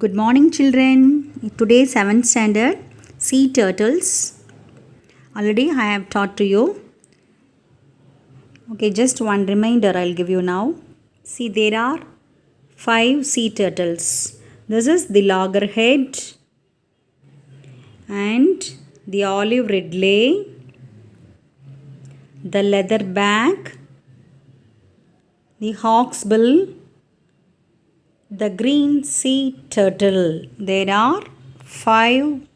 Good morning, children. Today, 7th standard, sea turtles. Already I have taught to you. Okay, just one reminder I'll give you now. See, there are 5 sea turtles. This is the loggerhead and the olive ridley, the leatherback, the hawksbill, the green sea turtle. There are 5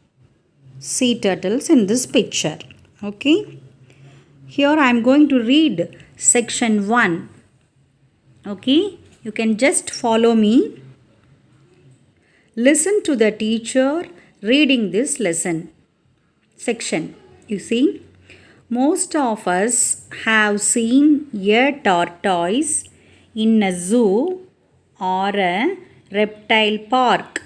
sea turtles in this picture. Okay. Here I am going to read section 1. Okay. You can just follow me. Listen to the teacher reading this lesson. Section. You see, most of us have seen a tortoise in a zoo or a reptile park.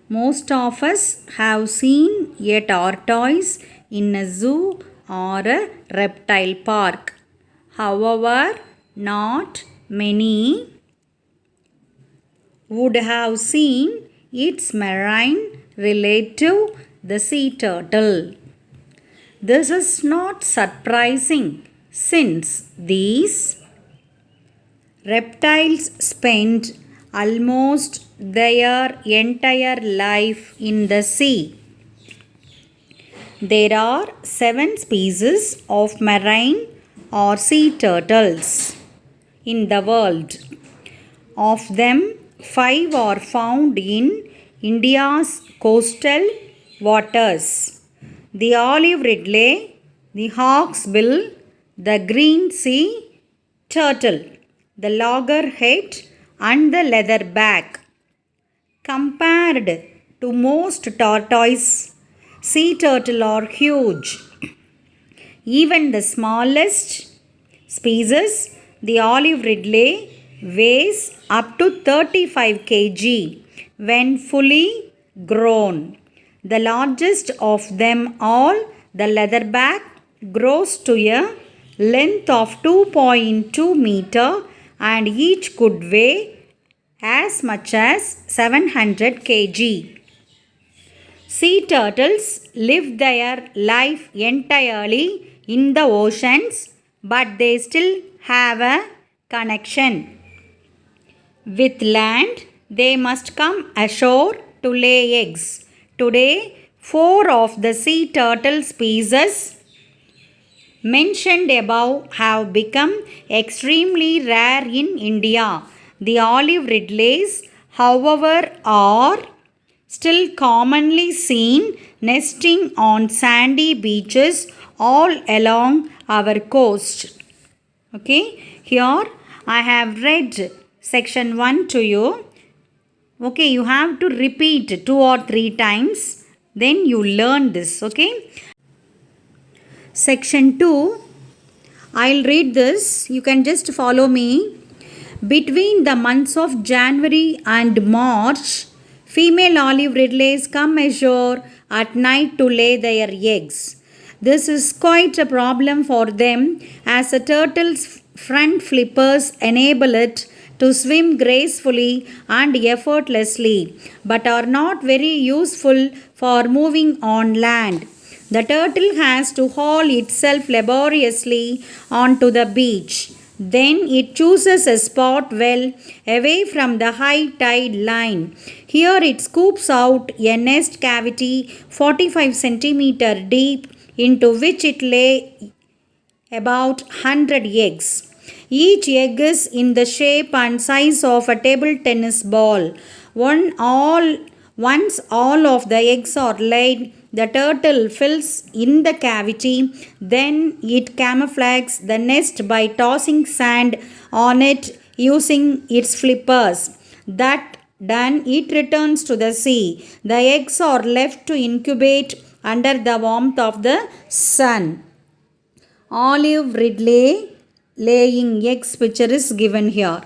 Most of us have seen a tortoise in a zoo or a reptile park. However, not many would have seen its marine relative, the sea turtle. This is not surprising since these reptiles spend almost their entire life in the sea. There are 7 species of marine or sea turtles in the world. Of them, 5 are found in India's coastal waters: the olive ridley, the hawksbill, the green sea turtle, the loggerhead, and the leatherback. Compared to most tortoise, sea turtle are huge. Even the smallest species, the olive ridley, weighs up to 35 kg when fully grown. The largest of them all, the leatherback, grows to a length of 2.2 meter and each could weigh as much as 700 kg. Sea turtles live their life entirely in the oceans, but they still have a connection with land. They must come ashore to lay eggs. Today, 4 of the sea turtle species mentioned above have become extremely rare in India. The olive ridleys, however, are still commonly seen nesting on sandy beaches all along our coast. Okay, here I have read section 1 to you. Okay, you have to repeat 2 or 3 times, then you learn this. Okay. Section 2, I'll read this. You can just follow me. Between the months of January and March, female olive ridleys come ashore at night to lay their eggs. This is quite a problem for them as a turtle's front flippers enable it to swim gracefully and effortlessly, but are not very useful for moving on land. The turtle has to haul itself laboriously onto the beach. Then it chooses a spot well away from the high tide line. Here it scoops out a nest cavity 45 cm deep, into which it lays about 100 eggs. Each egg is in the shape and size of a table tennis ball. Once all of the eggs are laid, the turtle fills in the cavity. Then it camouflages the nest by tossing sand on it using its flippers. That done, it returns to the sea. The eggs are left to incubate under the warmth of the sun. Olive ridley laying eggs picture is given here.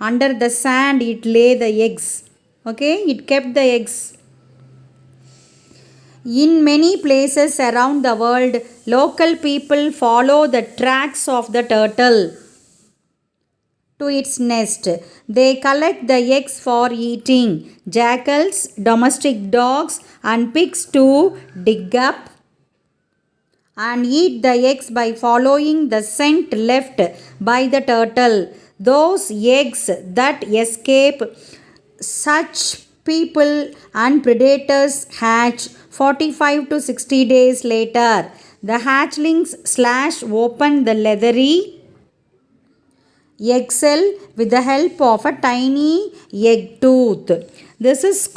Under the sand it lay the eggs. Okay, it kept the eggs. In many places around the world, local people follow the tracks of the turtle. to its nest. They collect the eggs for eating. Jackals, domestic dogs, and pigs too dig up and eat the eggs by following the scent left by the turtle. Those eggs that escape such people and predators hatch 45 to 60 days later. The hatchlings slash open the leathery egg cell with the help of a tiny egg tooth. This is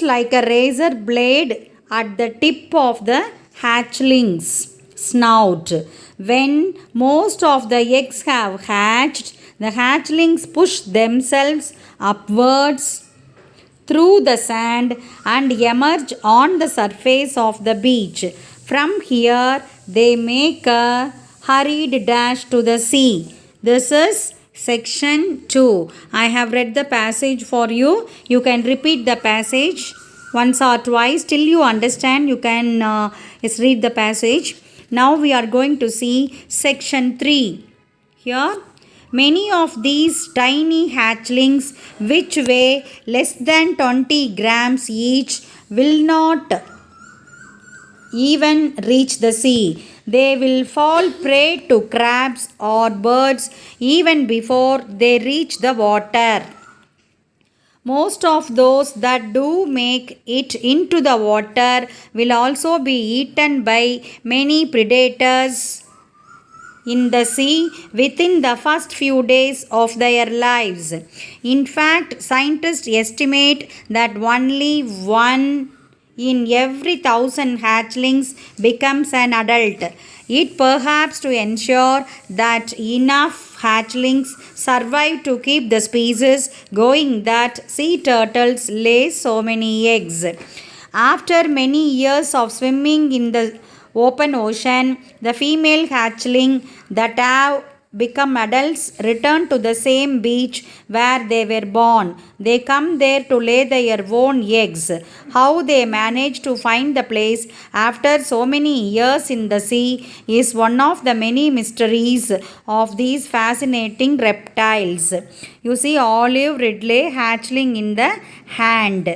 like a razor blade at the tip of the hatchling's snout. When most of the eggs have hatched, the hatchlings push themselves upwards through the sand and emerge on the surface of the beach. From here, they make a hurried dash to the sea. This is section 2. I have read the passage for you. You can repeat the passage once or twice till you understand. You can read the passage. Now we are going to see section 3. Here, many of these tiny hatchlings, which weigh less than 20 grams each, will not even reach the sea. They will fall prey to crabs or birds even before they reach the water. Most of those that do make it into the water will also be eaten by many predators in the sea within the first few days of their lives. In fact, scientists estimate that only one in every 1,000 hatchlings becomes an adult. It perhaps to ensure that enough hatchlings survive to keep the species going that sea turtles lay so many eggs. After many years of swimming in the open ocean, the female hatchling that have become adults return to the same beach where they were born. They come there to lay their own eggs. How they manage to find the place after so many years in the sea is one of the many mysteries of these fascinating reptiles. You see Olive Ridley hatchling in the hand.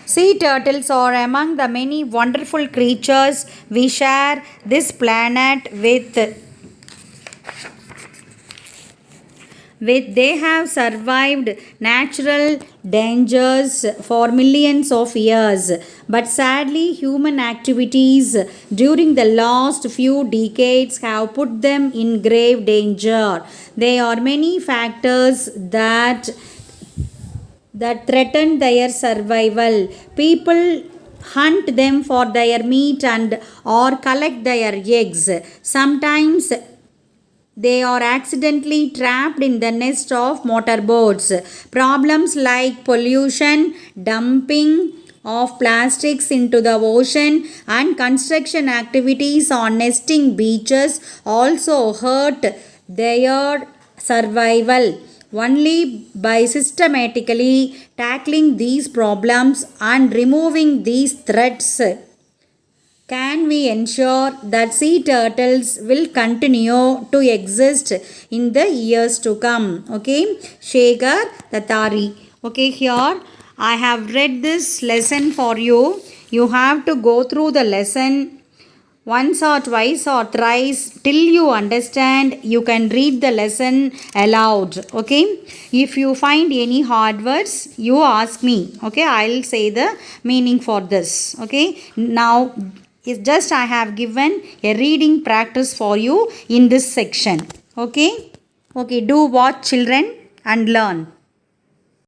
Sea turtles are among the many wonderful creatures we share this planet with. They have survived natural dangers for millions of years, but sadly human activities during the last few decades have put them in grave danger. There are many factors that threaten their survival. People hunt them for their meat and or collect their eggs. Sometimes they are accidentally trapped in the nest of motorboats. Problems like pollution, dumping of plastics into the ocean, and construction activities on nesting beaches also hurt their survival. Only by systematically tackling these problems and removing these threats can we ensure that sea turtles will continue to exist in the years to come. Okay, Shekhar Tatari. Okay, here I have read this lesson for you. You have to go through the lesson once or twice or thrice till you understand. You can read the lesson aloud. Okay, if you find any hard words, you ask me. Okay, I'll say the meaning for this. Okay, now it's just I have given a reading practice for you in this section. Okay, do watch children and learn.